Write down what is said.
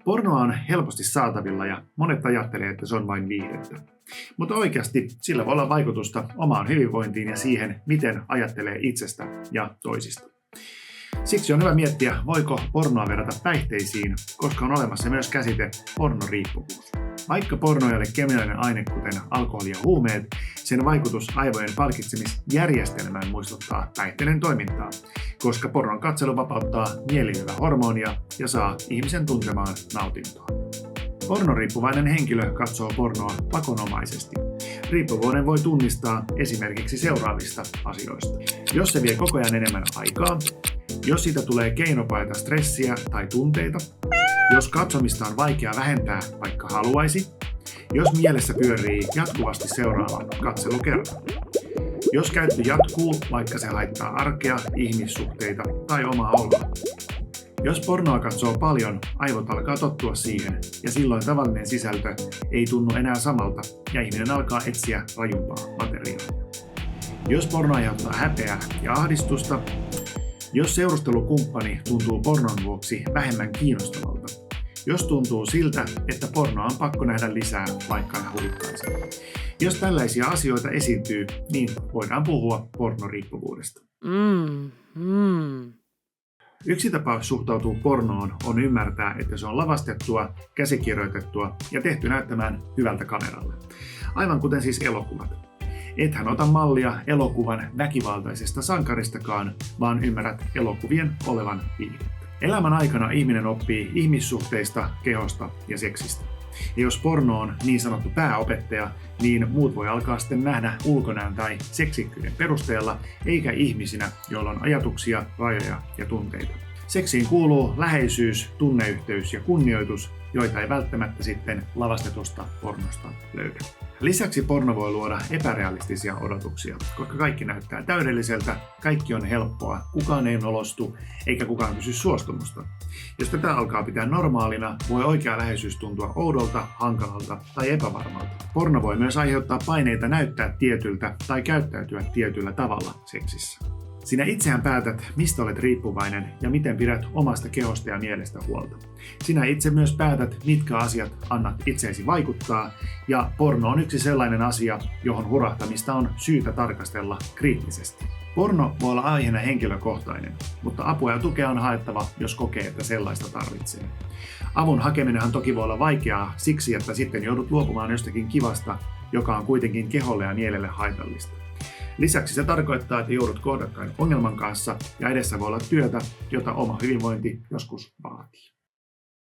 Pornoa on helposti saatavilla ja monet ajattelee, että se on vain viihdettä. Mutta oikeasti sillä voi olla vaikutusta omaan hyvinvointiin ja siihen, miten ajattelee itsestä ja toisista. Siksi on hyvä miettiä, voiko pornoa verrata päihteisiin, koska on olemassa myös käsite pornoriippuvuus. Vaikka porno ei ole kemiallinen aine kuten alkoholi ja huumeet, sen vaikutus aivojen palkitsemisjärjestelmään muistuttaa päihteiden toimintaa, koska pornon katselu vapauttaa mielihyvähormonia ja saa ihmisen tuntemaan nautintoa. Pornoriippuvainen henkilö katsoo pornoa pakonomaisesti. Riippuvuuden voi tunnistaa esimerkiksi seuraavista asioista. Jos se vie koko ajan enemmän aikaa, jos siitä tulee keinopaita stressiä tai tunteita, jos katsomista on vaikea vähentää, vaikka haluaisi, jos mielessä pyörii jatkuvasti seuraava katselukerta, jos käyttö jatkuu, vaikka se haittaa arkea, ihmissuhteita tai omaa oloa. Jos pornoa katsoo paljon, aivot alkaa tottua siihen ja silloin tavallinen sisältö ei tunnu enää samalta ja ihminen alkaa etsiä rajumpaa materiaalia. Jos porno aiheuttaa häpeää ja ahdistusta, jos seurustelukumppani tuntuu pornon vuoksi vähemmän kiinnostavalta, jos tuntuu siltä, että pornoa on pakko nähdä lisää, vaikka ei huvittaisi. Jos tällaisia asioita esiintyy, niin voidaan puhua pornoriippuvuudesta. Yksi tapa suhtautua pornoon on ymmärtää, että se on lavastettua, käsikirjoitettua ja tehty näyttämään hyvältä kameralle. Aivan kuten siis elokuvat. Ethän ota mallia elokuvan väkivaltaisesta sankaristakaan, vaan ymmärrät elokuvien olevan viihdettä. Elämän aikana ihminen oppii ihmissuhteista, kehosta ja seksistä. Ja jos porno on niin sanottu pääopettaja, niin muut voi alkaa sitten nähdä ulkonäön tai seksikkyyden perusteella, eikä ihmisinä, joilla on ajatuksia, rajoja ja tunteita. Seksiin kuuluu läheisyys, tunneyhteys ja kunnioitus, joita ei välttämättä sitten lavastetusta pornosta löydä. Lisäksi porno voi luoda epärealistisia odotuksia, koska kaikki näyttää täydelliseltä, kaikki on helppoa, kukaan ei nolostu eikä kukaan kysy suostumusta. Jos tätä alkaa pitää normaalina, voi oikea läheisyys tuntua oudolta, hankalalta tai epävarmalta. Porno voi myös aiheuttaa paineita näyttää tietyltä tai käyttäytyä tietyllä tavalla seksissä. Sinä itsehän päätät, mistä olet riippuvainen ja miten pidät omasta kehosta ja mielestä huolta. Sinä itse myös päätät, mitkä asiat annat itseesi vaikuttaa, ja porno on yksi sellainen asia, johon hurahtamista on syytä tarkastella kriittisesti. Porno voi olla aiheena henkilökohtainen, mutta apua ja tukea on haettava, jos kokee, että sellaista tarvitsee. Avun hakeminenhan toki voi olla vaikeaa siksi, että sitten joudut luopumaan jostakin kivasta, joka on kuitenkin keholle ja mielelle haitallista. Lisäksi se tarkoittaa, että joudut kohdakkain ongelman kanssa ja edessä voi olla työtä, jota oma hyvinvointi joskus vaatii.